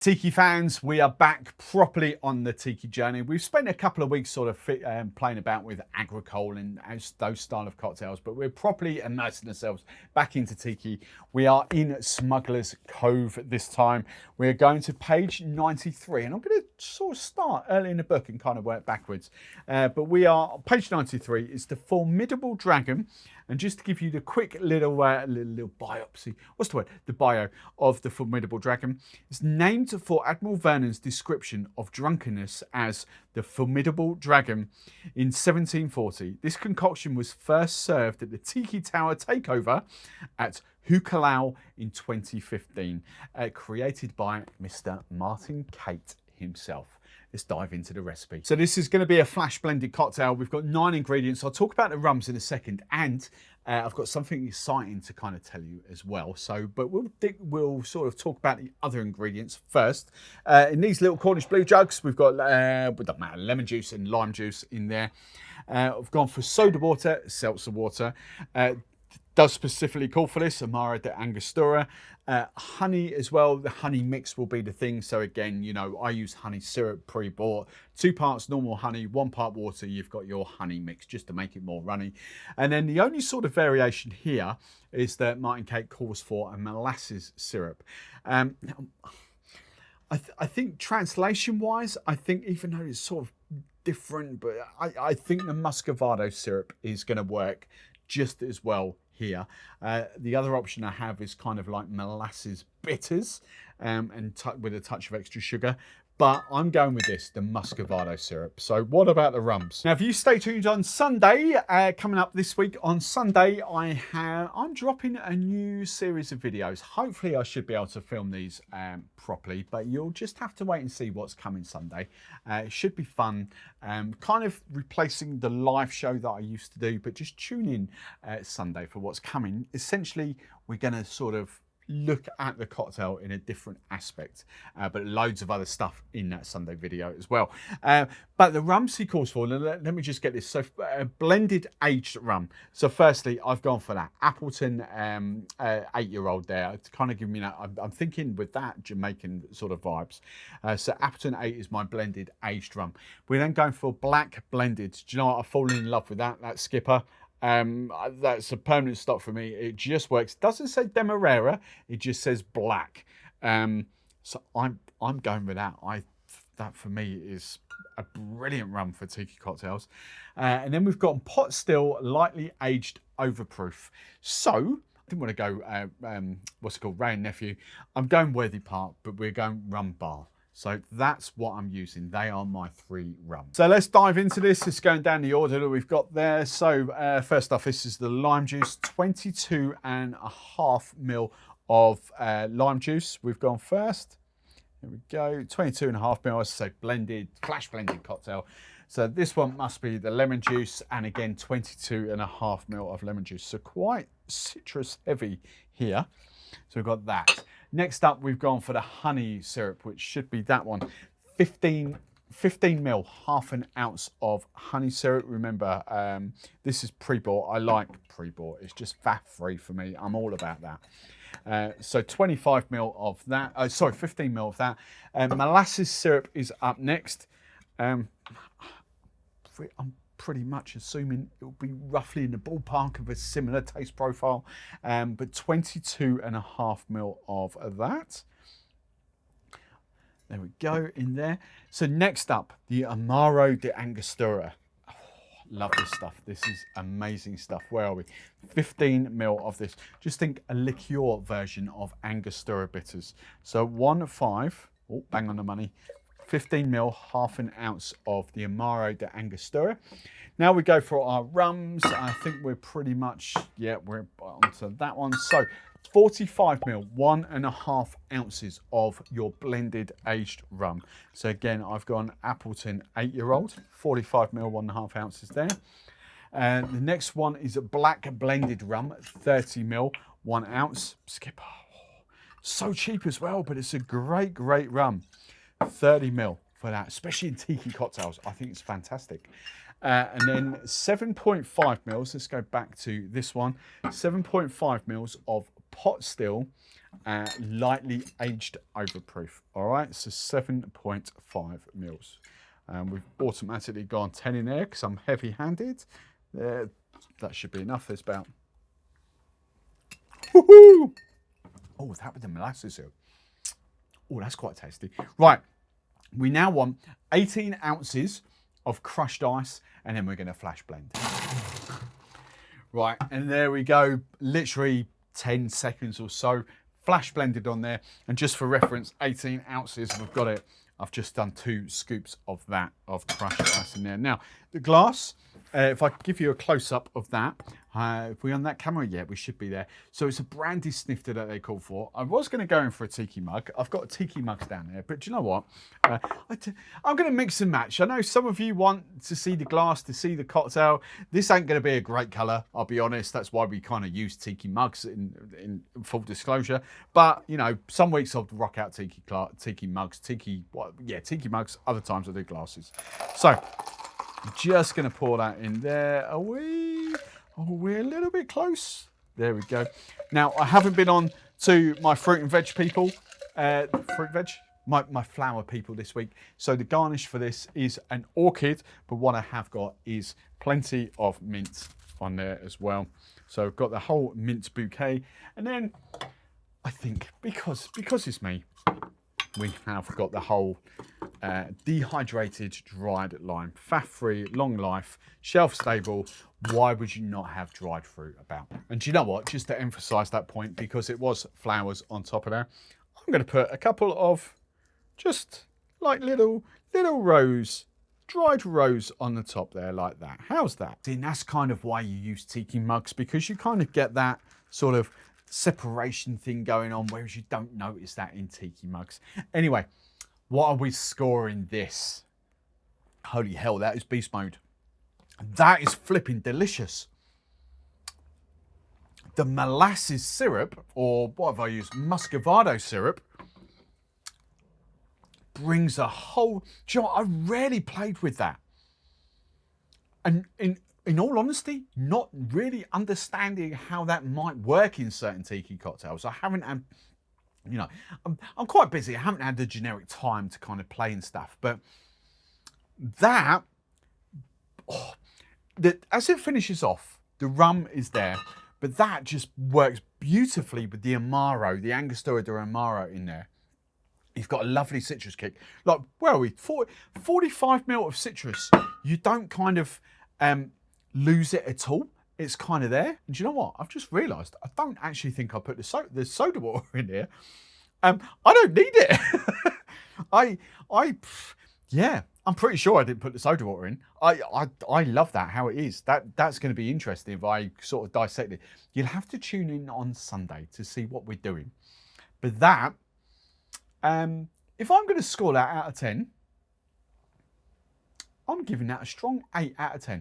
Tiki fans, we are back properly on the Tiki journey. We've spent a couple of weeks sort of playing about with agricole and those style of cocktails, but we're properly immersing ourselves back into Tiki. We are in Smuggler's Cove this time. We're going to page 93, and I'm going to sort of start early in the book and kind of work backwards. But we are, page 93 is the Formidable Dragon. And just to give you the quick little biopsy, what's the word? The bio of the Formidable Dragon. It's named for Admiral Vernon's description of drunkenness as the Formidable Dragon in 1740. This concoction was first served at the Tiki Tower takeover at Hukalau in 2015, created by Mr. Martin Cate himself. Let's dive into the recipe. So this is going to be a flash blended cocktail. We've got 9 ingredients. I'll talk about the rums in a second, and I've got something exciting to kind of tell you as well. So, but we'll sort of talk about the other ingredients first. In these little Cornish blue jugs, we've got lemon juice and lime juice in there. I've gone for soda water, seltzer water. Does specifically call for this, Amaro de Angostura. Honey as well, the honey mix will be the thing. So again, you know, I use honey syrup pre-bought. 2 parts normal honey, 1 part water, you've got your honey mix just to make it more runny. And then the only sort of variation here is that Martin Cate calls for a molasses syrup. I think translation-wise, I think even though it's sort of different, but I think the muscovado syrup is going to work just as well here. The other option I have is kind of like molasses bitters and with a touch of extra sugar. But I'm going with this, the muscovado syrup. So what about the rums? Now, if you stay tuned on Sunday, coming up this week on Sunday, I'm dropping a new series of videos. Hopefully I should be able to film these properly, but you'll just have to wait and see what's coming Sunday. It should be fun, kind of replacing the live show that I used to do, but just tune in Sunday for what's coming. Essentially, we're gonna sort of look at the cocktail in a different aspect, but loads of other stuff in that Sunday video as well. But the rums he calls for, let me just get this. So blended aged rum. So firstly, I've gone for that Appleton 8-year-old there to kind of give me that, I'm thinking with that Jamaican sort of vibes. So Appleton 8 is my blended aged rum. We're then going for black blended. Do you know what? I've fallen in love with that Skipper. That's a permanent stock for me. It just works. It doesn't say Demerara, it just says black. So I'm going with that. That for me is a brilliant rum for Tiki cocktails. And then we've got pot still, lightly aged overproof. So I didn't want to go what's it called, Ray and Nephew. I'm going Worthy Park, but we're going rum bar. So that's what I'm using. They are my 3 rums. So let's dive into this. It's going down the order that we've got there. So first off, this is the lime juice, 22.5 ml of lime juice. We've gone first. Here we go, 22.5 ml, as I say, blended, flash blended cocktail. So this one must be the lemon juice, and again, 22.5 ml of lemon juice. So quite citrus heavy here. So we've got that. Next up, we've gone for the honey syrup, which should be that one. 15 ml, half an ounce of honey syrup. Remember, this is pre-bought. I like pre-bought. It's just fat-free for me. I'm all about that. So 25 ml of that. 15 ml of that. Molasses syrup is up next. I'm pretty much assuming it'll be roughly in the ballpark of a similar taste profile, but 22.5 ml of that. There we go in there. So next up, the Amaro de Angostura. Oh, love this stuff. This is amazing stuff. Where are we? 15 ml of this. Just think a liqueur version of Angostura bitters. So 1.5, oh, bang on the money. 15 ml, half an ounce of the Amaro de Angostura. Now we go for our rums. I think we're pretty much, yeah, we're onto that one. So 45 ml, 1.5 ounces of your blended aged rum. So again, I've gone Appleton 8-year-old, 45 ml, 1.5 ounces there. And the next one is a black blended rum, 30 ml, 1 ounce. Skipper, so cheap as well, but it's a great rum. 30 ml for that, especially in Tiki cocktails. I think it's fantastic. And then 7.5 mils, let's go back to this one, 7.5 mils of pot still lightly aged overproof. All right, so 7.5 mils. We've automatically gone 10 in there because I'm heavy-handed. That should be enough. There's about... Woohoo! Oh, that with the molasses here. Oh, that's quite tasty. Right, we now want 18 ounces of crushed ice, and then we're going to flash blend. Right, and there we go. Literally 10 seconds or so. Flash blended on there. And just for reference, 18 ounces, we've got it. I've just done 2 scoops of that, of crushed ice in there. Now, the glass, if I give you a close-up of that, if we're on that camera, yeah, we should be there. So it's a brandy snifter that they call for. I was going to go in for a Tiki mug. I've got Tiki mugs down there, but do you know what? I'm going to mix and match. I know some of you want to see the glass, to see the cocktail. This ain't going to be a great colour, I'll be honest. That's why we kind of use Tiki mugs in full disclosure. But, you know, some weeks I'll rock out Tiki mugs, Tiki mugs. Other times I do glasses. So, just going to pour that in there. Are we a little bit close? There we go. Now, I haven't been on to my fruit and veg people, my flower people this week. So the garnish for this is an orchid, but what I have got is plenty of mint on there as well. So I've got the whole mint bouquet. And then I think because it's me, we have got the whole dehydrated dried lime, faff-free, long life, shelf stable. Why would you not have dried fruit about? And do you know what? Just to emphasize that point, because it was flowers on top of there, I'm going to put a couple of just like little rose, dried rose on the top there like that. How's that? And that's kind of why you use Tiki mugs, because you kind of get that sort of separation thing going on, whereas you don't notice that in Tiki mugs. Anyway, what are we scoring this? Holy hell, that is beast mode. That is flipping delicious. The molasses syrup, or what have I used? Muscovado syrup, brings a whole... Do you know what? I rarely played with that. And in all honesty, not really understanding how that might work in certain Tiki cocktails. I haven't had, you know, I'm quite busy. I haven't had the generic time to kind of play and stuff. But that, as it finishes off, the rum is there, but that just works beautifully with the Amaro, the Angostura de Amaro in there. You've got a lovely citrus kick. Like, where are we? 45 ml of citrus. You don't kind of lose it at all. It's kind of there. And do you know what? I've just realised I don't actually think I put the soda water in here. I don't need it. Yeah, I'm pretty sure I didn't put the soda water in. I love that, how it is. That's going to be interesting if I sort of dissect it. You'll have to tune in on Sunday to see what we're doing. But that, if I'm going to score that out of 10, I'm giving that a strong 8 out of 10.